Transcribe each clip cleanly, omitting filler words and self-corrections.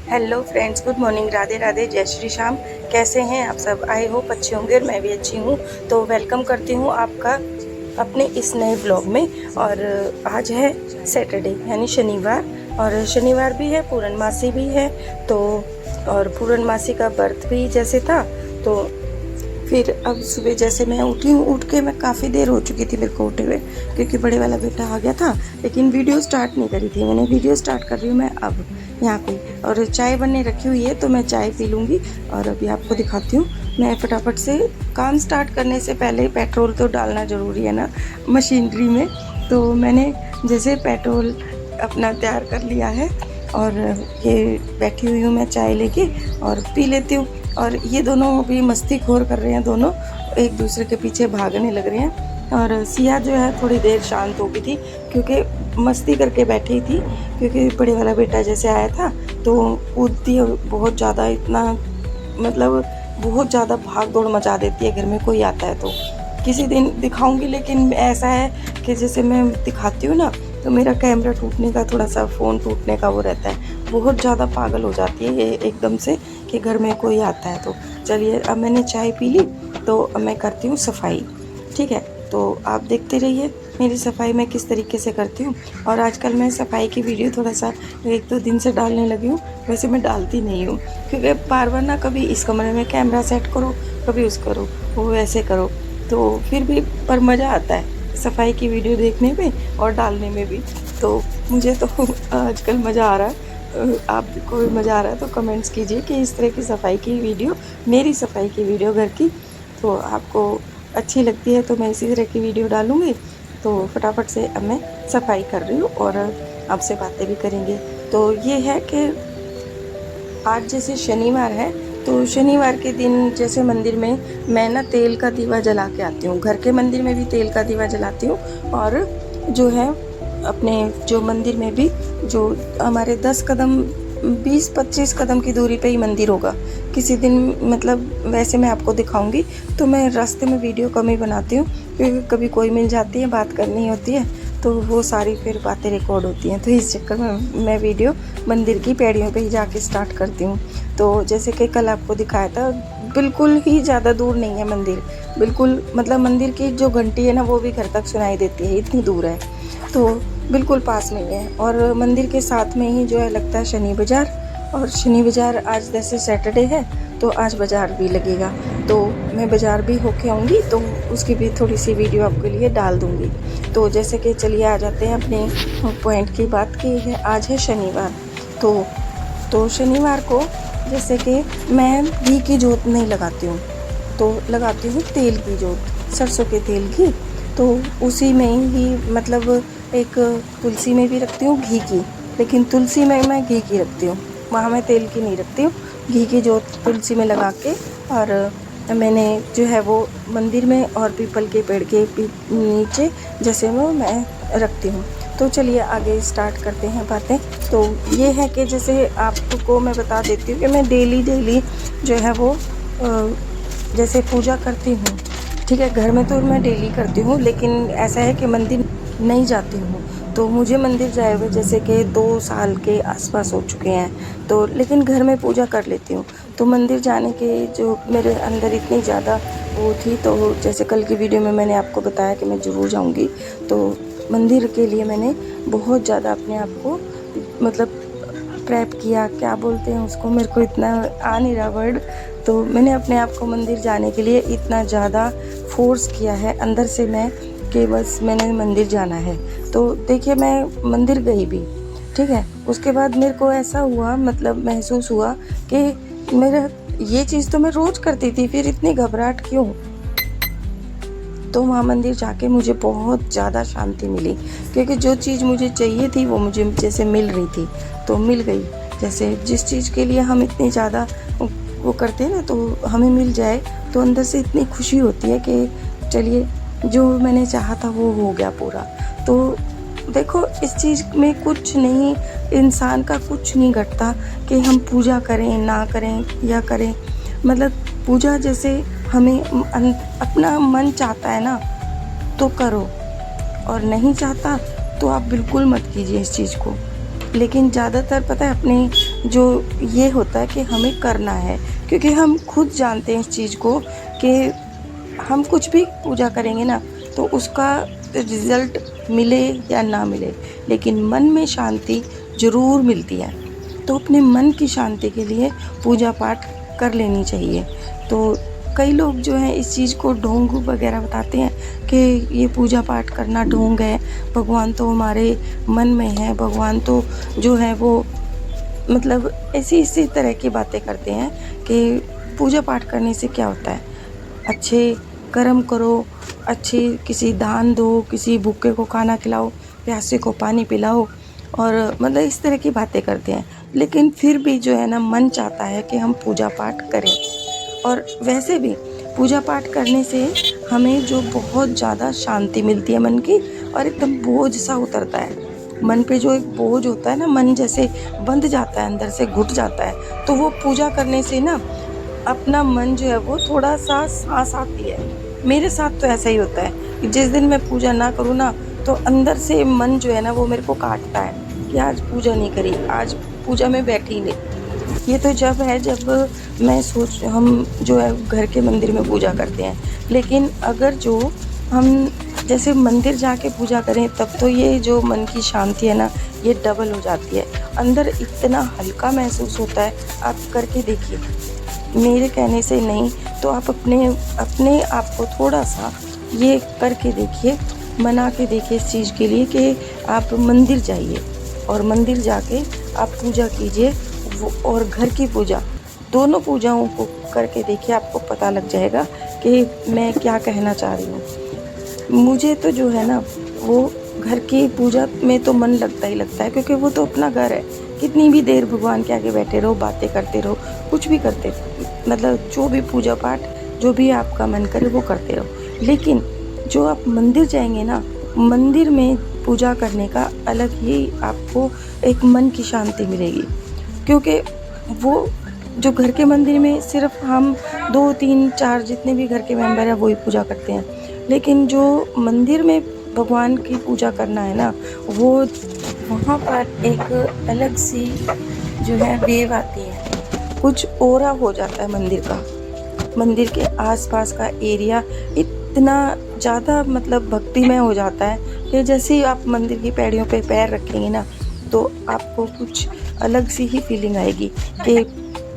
Hello friends, good morning, Radhe Radhe, जय श्री श्याम। कैसे हैं आप सब? आई होप अच्छे होंगे और मैं भी अच्छी हूँ। तो वेलकम करती हूँ आपका अपने इस नए ब्लॉग में। और आज है सैटरडे यानी शनिवार, और शनिवार भी है, पूर्णमासी भी है। तो और पूर्णमासी का व्रत भी जैसे था, तो फिर अब सुबह जैसे मैं उठी हूँ, उठ के मैं काफ़ी देर हो चुकी थी मेरे को उठे हुए, क्योंकि बड़े वाला बेटा आ गया था। लेकिन वीडियो स्टार्ट नहीं करी थी मैंने। वीडियो स्टार्ट कर रही हूँ मैं अब यहाँ पे, और चाय बनने रखी हुई है, तो मैं चाय पी लूँगी और अभी आपको दिखाती हूँ। मैं फटाफट से काम स्टार्ट करने से पहले पेट्रोल तो डालना ज़रूरी है ना मशीनरी में। तो मैंने जैसे पेट्रोल अपना तैयार कर लिया है, और ये बैठी हुई हूँ मैं चाय लेके और पी लेती हूँ। और ये दोनों भी मस्ती खोर कर रहे हैं, दोनों एक दूसरे के पीछे भागने लग रहे हैं। और सिया जो है थोड़ी देर शांत हो गई थी, क्योंकि मस्ती करके बैठी थी, क्योंकि बड़े वाला बेटा जैसे आया था तो कूदती है बहुत ज़्यादा, इतना मतलब बहुत ज़्यादा भाग दौड़ मचा देती है घर में कोई आता है तो। किसी दिन दिखाऊंगी, लेकिन ऐसा है कि जैसे मैं दिखाती हूँ ना, तो मेरा कैमरा टूटने का, थोड़ा सा फ़ोन टूटने का वो रहता है। बहुत ज़्यादा पागल हो जाती है ये एकदम से कि घर में कोई आता है तो। चलिए, अब मैंने चाय पी ली, तो अब मैं करती हूँ सफाई। ठीक है, तो आप देखते रहिए मेरी सफाई मैं किस तरीके से करती हूँ। और आजकल मैं सफाई की वीडियो थोड़ा सा 1-2 दिन से डालने लगी हूँ। वैसे मैं डालती नहीं हूँ, क्योंकि बार बार ना कभी इस कमरे में कैमरा सेट करो, कभी उस करो, वो वैसे करो, तो फिर भी पर मज़ा आता है सफाई की वीडियो देखने में और डालने में भी। तो मुझे तो आजकल मज़ा आ रहा है। आपको भी मज़ा आ रहा है तो कमेंट्स कीजिए कि इस तरह की सफाई की वीडियो, मेरी सफाई की वीडियो घर की, तो आपको अच्छी लगती है तो मैं इसी तरह की वीडियो डालूँगी। तो फटाफट से अब मैं सफाई कर रही हूँ और आपसे बातें भी करेंगे। तो ये है कि आज जैसे शनिवार है, तो शनिवार के दिन जैसे मंदिर में मैं ना तेल का दीवा जला के आती हूँ। घर के मंदिर में भी तेल का दीवा जलाती हूँ, और जो है अपने जो मंदिर में भी, जो हमारे 10 कदम 20-25 कदम की दूरी पे ही मंदिर होगा। किसी दिन मतलब वैसे मैं आपको दिखाऊंगी, तो मैं रास्ते में वीडियो कम ही बनाती हूँ, क्योंकि कभी कोई मिल जाती है, बात करनी होती है, तो वो सारी फिर बातें रिकॉर्ड होती हैं। तो इस चक्कर में मैं वीडियो मंदिर की पैड़ियों पे ही जाके स्टार्ट करती हूँ। तो जैसे कि कल आपको दिखाया था, बिल्कुल ही ज़्यादा दूर नहीं है मंदिर, बिल्कुल मतलब मंदिर की जो घंटी है ना, वो भी घर तक सुनाई देती है, इतनी दूर है। तो बिल्कुल पास में ही है, और मंदिर के साथ में ही जो है लगता है शनि बाज़ार। और शनि बाज़ार आज जैसे सैटरडे है, तो आज बाज़ार भी लगेगा, तो मैं बाज़ार भी होके आऊँगी, तो उसकी भी थोड़ी सी वीडियो आपके लिए डाल दूँगी। तो जैसे कि चलिए आ जाते हैं अपने पॉइंट की बात की है। आज है शनिवार, तो शनिवार को जैसे कि मैं घी की जोत नहीं लगाती हूँ, तो लगाती हूँ तेल की जोत, सरसों के तेल की। तो उसी में ही मतलब एक तुलसी में भी रखती हूँ घी की, लेकिन तुलसी में मैं घी की रखती हूँ, वहाँ मैं तेल की नहीं रखती हूँ। घी की जोत तुलसी में लगा के, और मैंने जो है वो मंदिर में और पीपल के पेड़ के नीचे जैसे वो मैं रखती हूँ। तो चलिए आगे स्टार्ट करते हैं बातें। तो ये है कि जैसे आपको मैं बता देती हूँ कि मैं डेली जो है वो जैसे पूजा करती हूँ। ठीक है, घर में तो मैं डेली करती हूँ, लेकिन ऐसा है कि मंदिर नहीं जाती हूँ। तो मुझे मंदिर जाए हुए जैसे कि 2 साल के आसपास हो चुके हैं, तो लेकिन घर में पूजा कर लेती हूँ। तो मंदिर जाने के जो मेरे अंदर इतनी ज़्यादा वो थी, तो जैसे कल की वीडियो में मैंने आपको बताया कि मैं ज़रूर जाऊँगी। तो मंदिर के लिए मैंने बहुत ज़्यादा अपने आप को मतलब प्रेप किया, क्या बोलते हैं उसको, मेरे को इतना आ नहीं रहा वर्ड। तो मैंने अपने आप को मंदिर जाने के लिए इतना ज़्यादा फोर्स किया है अंदर से मैं, कि बस मैंने मंदिर जाना है। तो देखिए मैं मंदिर गई भी, ठीक है। उसके बाद मेरे को ऐसा हुआ, मतलब महसूस हुआ कि मेरा ये चीज़ तो मैं रोज़ करती थी, फिर इतनी घबराहट क्यों। तो वहाँ मंदिर जाके मुझे बहुत ज़्यादा शांति मिली, क्योंकि जो चीज़ मुझे चाहिए थी वो मुझे जैसे मिल रही थी, तो मिल गई। जैसे जिस चीज़ के लिए हम इतनी ज़्यादा वो करते हैं ना, तो हमें मिल जाए तो अंदर से इतनी खुशी होती है कि चलिए जो मैंने चाहा था वो हो गया पूरा। तो देखो इस चीज़ में कुछ नहीं, इंसान का कुछ नहीं घटता कि हम पूजा करें ना करें या करें। मतलब पूजा जैसे हमें अपना मन चाहता है ना तो करो, और नहीं चाहता तो आप बिल्कुल मत कीजिए इस चीज़ को। लेकिन ज़्यादातर पता है अपने जो ये होता है कि हमें करना है, क्योंकि हम खुद जानते हैं इस चीज़ को कि हम कुछ भी पूजा करेंगे ना तो उसका रिज़ल्ट मिले या ना मिले, लेकिन मन में शांति ज़रूर मिलती है। तो अपने मन की शांति के लिए पूजा पाठ कर लेनी चाहिए। तो कई लोग जो हैं इस चीज़ को ढोंग वगैरह बताते हैं कि ये पूजा पाठ करना ढोंग है, भगवान तो हमारे मन में है, भगवान तो जो है वो मतलब इसी तरह की बातें करते हैं कि पूजा पाठ करने से क्या होता है, अच्छे कर्म करो, अच्छे किसी दान दो, किसी भूखे को खाना खिलाओ, प्यासे को पानी पिलाओ, और मतलब इस तरह की बातें करते हैं। लेकिन फिर भी जो है ना मन चाहता है कि हम पूजा पाठ करें। और वैसे भी पूजा पाठ करने से हमें जो बहुत ज़्यादा शांति मिलती है मन की, और एकदम बोझ सा उतरता है मन पे। जो एक बोझ होता है ना, मन जैसे बंध जाता है, अंदर से घुट जाता है, तो वो पूजा करने से ना अपना मन जो है वो थोड़ा सा सांस आती है। मेरे साथ तो ऐसा ही होता है कि जिस दिन मैं पूजा ना करूँ ना तो अंदर से मन जो है ना वो मेरे को काटता है कि आज पूजा नहीं करी, आज पूजा में बैठी ही नहीं। ये तो जब मैं हम जो है घर के मंदिर में पूजा करते हैं। लेकिन अगर जो हम जैसे मंदिर जाके पूजा करें तब तो ये जो मन की शांति है ना ये डबल हो जाती है। अंदर इतना हल्का महसूस होता है, आप करके देखिए। मेरे कहने से नहीं तो आप अपने आप को थोड़ा सा ये करके देखिए, मना के देखिए इस चीज़ के लिए कि आप मंदिर जाइए और मंदिर जाके आप पूजा कीजिए। वो और घर की पूजा, दोनों पूजाओं को करके देखिए, आपको पता लग जाएगा कि मैं क्या कहना चाह रही हूँ। मुझे तो जो है ना वो घर की पूजा में तो मन लगता ही लगता है, क्योंकि वो तो अपना घर है। कितनी भी देर भगवान के आगे बैठे रहो, बातें करते रहो, कुछ भी करते रहो, मतलब जो भी पूजा पाठ जो भी आपका मन करे वो करते रहो। लेकिन जो आप मंदिर जाएंगे ना, मंदिर में पूजा करने का अलग ही आपको एक मन की शांति मिलेगी। क्योंकि वो जो घर के मंदिर में सिर्फ हम 2, 3, 4 जितने भी घर के मेंबर हैं वही पूजा करते हैं, लेकिन जो मंदिर में भगवान की पूजा करना है ना, वो वहाँ पर एक अलग सी जो है वेव आती है, कुछ ऑरा हो जाता है मंदिर का। मंदिर के आसपास का एरिया इतना ज़्यादा मतलब भक्तिमय हो जाता है कि जैसे ही आप मंदिर की पैड़ियों पे पैर रखेंगे ना तो आपको कुछ अलग सी ही फीलिंग आएगी कि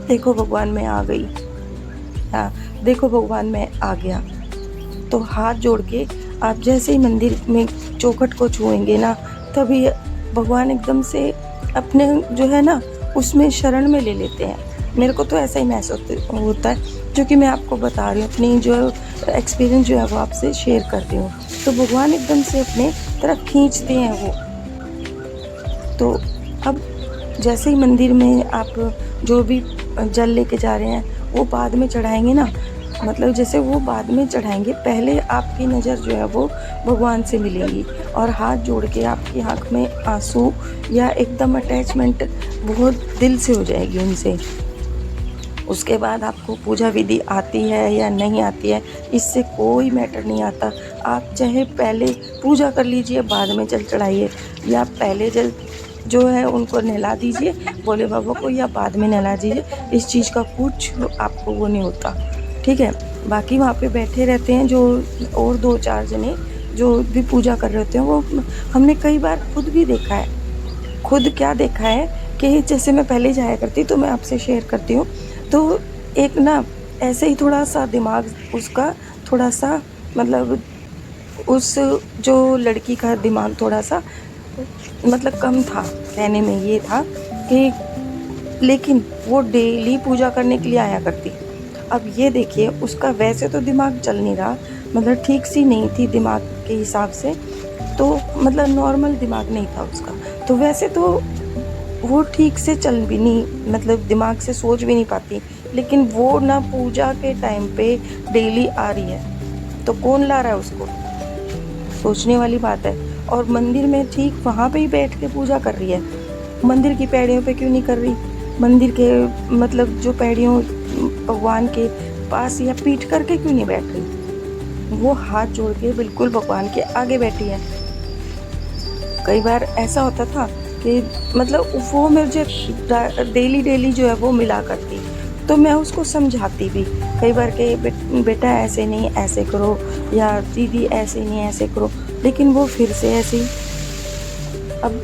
देखो भगवान मैं आ गई, हाँ देखो भगवान मैं आ गया। तो हाथ जोड़ के आप जैसे ही मंदिर में चौखट को छुएंगे ना, तभी भगवान एकदम से अपने जो है ना उसमें शरण में ले लेते हैं। मेरे को तो ऐसा ही महसूस होता है, जो कि मैं आपको बता रही हूँ, अपनी जो एक्सपीरियंस जो है वो आपसे शेयर करती हूँ। तो भगवान एकदम से अपने तरफ खींचते हैं वो। तो अब जैसे ही मंदिर में आप जो भी जल लेके जा रहे हैं वो बाद में चढ़ाएंगे ना, मतलब जैसे वो बाद में चढ़ाएंगे, पहले आपकी नज़र जो है वो भगवान से मिलेगी और हाथ जोड़ के आपकी आँख में आंसू या एकदम अटैचमेंट बहुत दिल से हो जाएगी उनसे। उसके बाद आपको पूजा विधि आती है या नहीं आती है इससे कोई मैटर नहीं आता। आप चाहे पहले पूजा कर लीजिए बाद में जल चढ़ाइए, या पहले जल जो है उनको नहला दीजिए भोले बाबा को, या बाद में नहला दीजिए, इस चीज़ का कुछ आपको वो नहीं होता, ठीक है। बाकी वहाँ पे बैठे रहते हैं जो और 2-4 जने जो भी पूजा कर रहे होते हैं, वो हमने कई बार खुद भी देखा है। खुद क्या देखा है कि जैसे मैं पहले जाया करती, तो मैं आपसे शेयर करती हूँ। तो एक ना ऐसे ही थोड़ा सा दिमाग उसका थोड़ा सा मतलब उस जो लड़की का दिमाग थोड़ा सा मतलब कम था, कहने में ये था कि लेकिन वो डेली पूजा करने के लिए आया करती। अब ये देखिए उसका वैसे तो दिमाग चल नहीं रहा, मतलब ठीक सी नहीं थी दिमाग के हिसाब से, तो मतलब नॉर्मल दिमाग नहीं था उसका। तो वैसे तो वो ठीक से चल भी नहीं, मतलब दिमाग से सोच भी नहीं पाती, लेकिन वो ना पूजा के टाइम पे डेली आ रही है, तो कौन ला रहा है उसको, सोचने वाली बात है। और मंदिर में ठीक वहाँ पे ही बैठ के पूजा कर रही है, मंदिर की पैड़ियों पे क्यों नहीं कर रही, मंदिर के मतलब जो पैड़ियों भगवान के पास या पीठ करके क्यों नहीं बैठ रही, वो हाथ जोड़ के बिल्कुल भगवान के आगे बैठी है। कई बार ऐसा होता था कि मतलब वो मुझे डेली जो है वो मिला करती, तो मैं उसको समझाती भी कई बार कि बेटा ऐसे नहीं ऐसे करो, या दीदी ऐसे नहीं ऐसे करो, लेकिन वो फिर से ऐसे ही। अब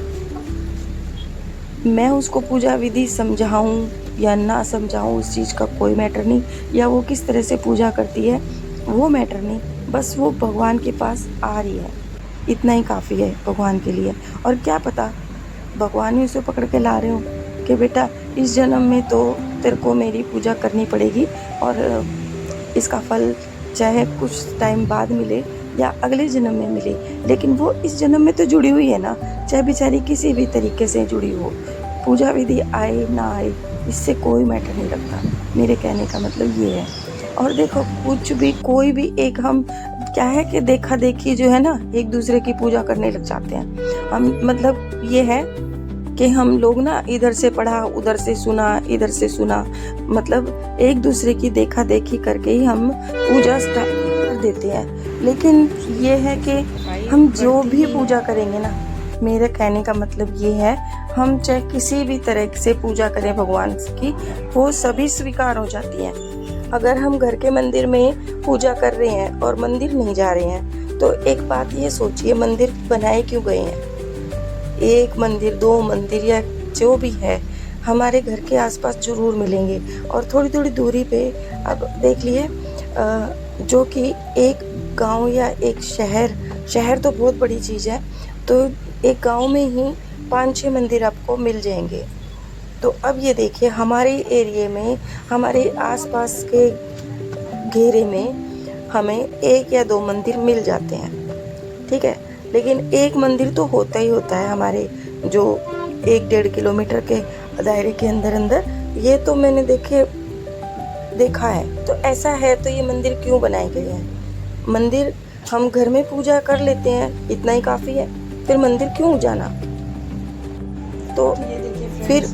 मैं उसको पूजा विधि समझाऊं या ना समझाऊं उस चीज़ का कोई मैटर नहीं, या वो किस तरह से पूजा करती है वो मैटर नहीं, बस वो भगवान के पास आ रही है, इतना ही काफ़ी है भगवान के लिए। और क्या पता भगवान ही उसे पकड़ के ला रहे हो कि बेटा इस जन्म में तो तेरे को मेरी पूजा करनी पड़ेगी, और इसका फल चाहे कुछ टाइम बाद मिले या अगले जन्म में मिले, लेकिन वो इस जन्म में तो जुड़ी हुई है ना, चाहे बेचारी किसी भी तरीके से जुड़ी हो। पूजा विधि आए ना आए इससे कोई मैटर नहीं रखता, मेरे कहने का मतलब ये है। और देखो कुछ भी कोई भी एक हम क्या है कि देखा देखी जो है ना एक दूसरे की पूजा करने लग जाते हैं हम, मतलब ये है कि हम लोग ना इधर से पढ़ा उधर से सुना इधर से सुना, मतलब एक दूसरे की देखा देखी करके ही हम पूजा स्टार्ट कर देते हैं। लेकिन ये है कि हम जो भी पूजा करेंगे ना, मेरे कहने का मतलब ये है हम चाहे किसी भी तरह से पूजा करें भगवान की, वो सभी स्वीकार हो जाती है। अगर हम घर के मंदिर में पूजा कर रहे हैं और मंदिर नहीं जा रहे हैं, तो एक बात ये सोचिए मंदिर बनाए क्यों गए हैं? एक मंदिर दो मंदिर या जो भी है हमारे घर के आसपास जरूर मिलेंगे, और थोड़ी थोड़ी दूरी पे अब देख लिए जो कि एक गांव या एक शहर तो बहुत बड़ी चीज़ है, तो एक गांव में ही 5-6 मंदिर आपको मिल जाएंगे। तो अब ये देखिए हमारे एरिया में हमारे आसपास के घेरे में हमें 1 या 2 मंदिर मिल जाते हैं, ठीक है, लेकिन एक मंदिर तो होता ही होता है हमारे जो 1-1.5 किलोमीटर के दायरे के अंदर। ये तो मैंने देखा है। तो ऐसा है तो ये मंदिर क्यों बनाए गए हैं? मंदिर हम घर में पूजा कर लेते हैं, इतना ही काफ़ी है, फिर मंदिर क्यों जाना? तो फिर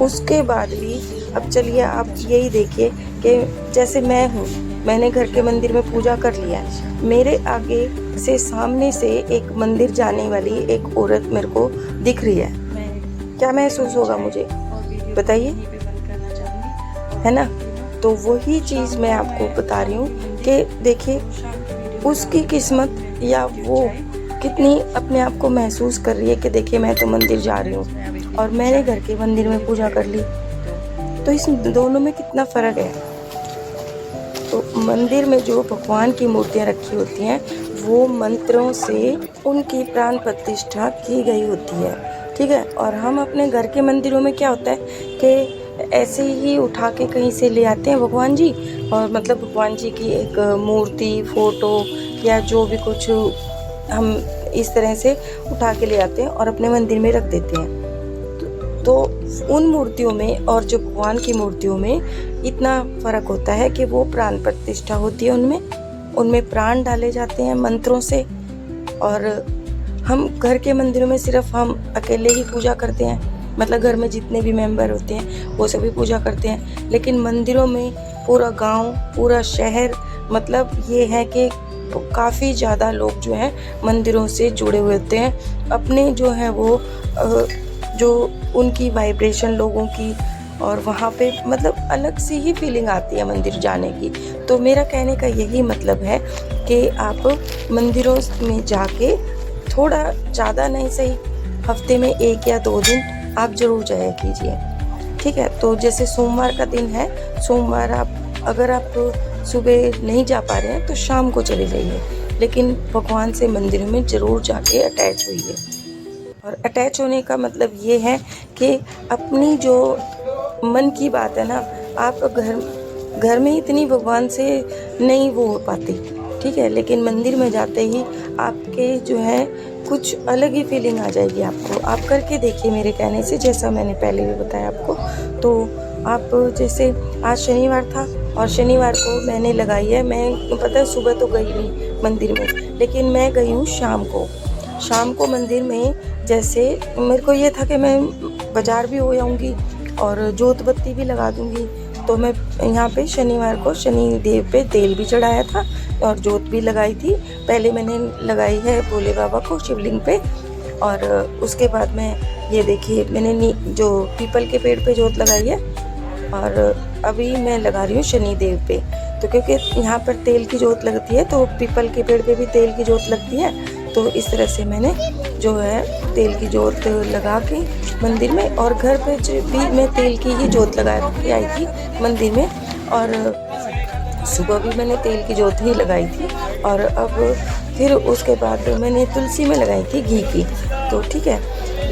उसके बाद भी अब चलिए आप यही देखिए कि जैसे मैं हूँ, मैंने घर के मंदिर में पूजा कर लिया है, मेरे आगे से सामने से एक मंदिर जाने वाली एक औरत मेरे को दिख रही है, क्या महसूस होगा मुझे बताइए, है ना? तो वही चीज़ मैं आपको बता रही हूँ कि देखिए उसकी किस्मत या वो कितनी अपने आप को महसूस कर रही है कि देखिए मैं तो मंदिर जा रही हूँ और मैंने घर के मंदिर में पूजा कर ली। तो इस दोनों में कितना फ़र्क है। तो मंदिर में जो भगवान की मूर्तियाँ रखी होती हैं वो मंत्रों से उनकी प्राण प्रतिष्ठा की गई होती है, ठीक है। और हम अपने घर के मंदिरों में क्या होता है कि ऐसे ही उठा के कहीं से ले आते हैं भगवान जी, और मतलब भगवान जी की एक मूर्ति फ़ोटो या जो भी कुछ हम इस तरह से उठा के ले आते हैं और अपने मंदिर में रख देते हैं। तो उन मूर्तियों में और जो भगवान की मूर्तियों में इतना फ़र्क होता है कि वो प्राण प्रतिष्ठा होती है, उनमें प्राण डाले जाते हैं मंत्रों से। और हम घर के मंदिरों में सिर्फ हम अकेले ही पूजा करते हैं, मतलब घर में जितने भी मेंबर होते हैं वो सभी पूजा करते हैं। लेकिन मंदिरों में पूरा गांव पूरा शहर, मतलब ये है कि काफ़ी ज़्यादा लोग जो हैं मंदिरों से जुड़े हुए होते हैं, अपने जो है वो जो उनकी वाइब्रेशन लोगों की, और वहाँ पे मतलब अलग सी ही फीलिंग आती है मंदिर जाने की। तो मेरा कहने का यही मतलब है कि आप मंदिरों में जाके थोड़ा ज़्यादा नहीं सही, हफ्ते में 1 या 2 दिन आप ज़रूर जाया कीजिए, ठीक है। तो जैसे सोमवार का दिन है, सोमवार अगर आप सुबह नहीं जा पा रहे हैं तो शाम को चले जाइए, लेकिन भगवान से मंदिर में ज़रूर जाके अटैच होइए। और अटैच होने का मतलब ये है कि अपनी जो मन की बात है ना, आप घर में इतनी भगवान से नहीं वो हो पाती, ठीक है, लेकिन मंदिर में जाते ही आपके जो है कुछ अलग ही फीलिंग आ जाएगी आपको। आप करके देखिए मेरे कहने से, जैसा मैंने पहले भी बताया आपको। तो आप जैसे आज शनिवार था और शनिवार को मैंने लगाई है, मैं पता है सुबह तो गई नहीं मंदिर में, लेकिन मैं गई हूँ शाम को मंदिर में। जैसे मेरे को ये था कि मैं बाज़ार भी हो जाऊँगी और जोत बत्ती भी लगा दूँगी, तो मैं यहाँ पे शनिवार को शनि देव पे तेल भी चढ़ाया था और जोत भी लगाई थी। पहले मैंने लगाई है भोले बाबा को शिवलिंग पे, और उसके बाद मैं ये देखिए मैंने जो पीपल के पेड़ पे जोत लगाई है और अभी मैं लगा रही हूँ शनिदेव पे। तो क्योंकि यहाँ पर तेल की जोत लगती है तो पीपल के पेड़ पे भी तेल की जोत लगती है, तो इस तरह से मैंने जो है तेल की जोत लगा के मंदिर में, और घर पे भी मैं तेल की ही जोत लगा के आई थी मंदिर में। और सुबह भी मैंने तेल की जोत ही लगाई थी, और अब फिर उसके बाद मैंने तुलसी में लगाई थी घी की। तो ठीक है,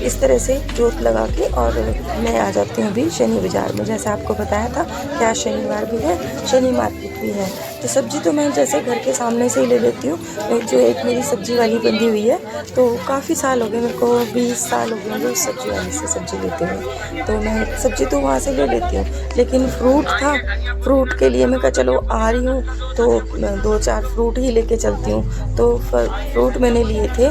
इस तरह से जोत लगा के और मैं आ जाती हूँ अभी शनि बाज़ार में। जैसे आपको बताया था कि आज शनिवार भी है, शनि मार्केट भी है। तो सब्ज़ी तो मैं जैसे घर के सामने से ही ले लेती हूँ। जो एक मेरी सब्ज़ी वाली बंधी हुई है, तो काफ़ी साल हो गए मेरे को, 20 साल हो गए मुझे उस सब्ज़ी वाली से सब्ज़ी लेते हुए। तो मैं सब्ज़ी तो वहाँ से ले लेती हूँ, लेकिन फ्रूट था, फ्रूट के लिए मैं कहा चलो आ रही हूँ तो 2-4 फ्रूट ही लेके चलती हूँ। तो फ्रूट मैंने लिए थे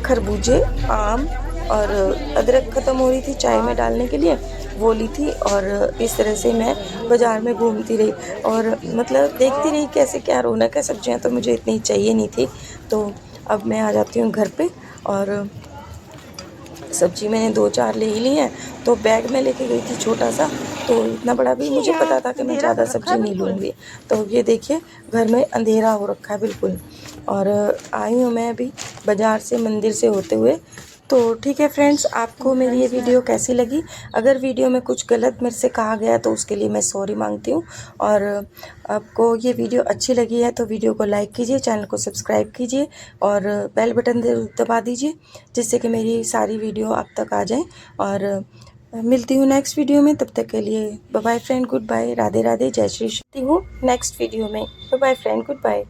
खरबूजे, आम, और अदरक ख़त्म हो रही थी चाय में डालने के लिए, वो ली थी। और इस तरह से मैं बाज़ार में घूमती रही और मतलब देखती रही कैसे क्या रौनक है। सब्जियां तो मुझे इतनी चाहिए नहीं थी। तो अब मैं आ जाती हूँ घर पे, और सब्जी मैंने 2-4 ले ही ली हैं। तो बैग में लेके गई थी छोटा सा, तो इतना बड़ा भी मुझे पता था कि मैं ज़्यादा सब्जी नहीं लूँगी। तो ये देखिए घर में अंधेरा हो रखा है बिल्कुल, और आई हूँ मैं अभी बाज़ार से, मंदिर से होते हुए। तो ठीक है फ्रेंड्स, आपको मेरी ये वीडियो कैसी लगी? अगर वीडियो में कुछ गलत मेरे से कहा गया तो उसके लिए मैं सॉरी मांगती हूँ। और आपको ये वीडियो अच्छी लगी है तो वीडियो को लाइक कीजिए, चैनल को सब्सक्राइब कीजिए और बेल बटन दबा दीजिए, जिससे कि मेरी सारी वीडियो आप तक आ जाए। और मिलती हूँ नेक्स्ट वीडियो में, तब तक के लिए bye bye friend, goodbye, Radhe Radhe, जय श्री कृष्ण। हूँ नेक्स्ट वीडियो में, bye bye friend, good bye.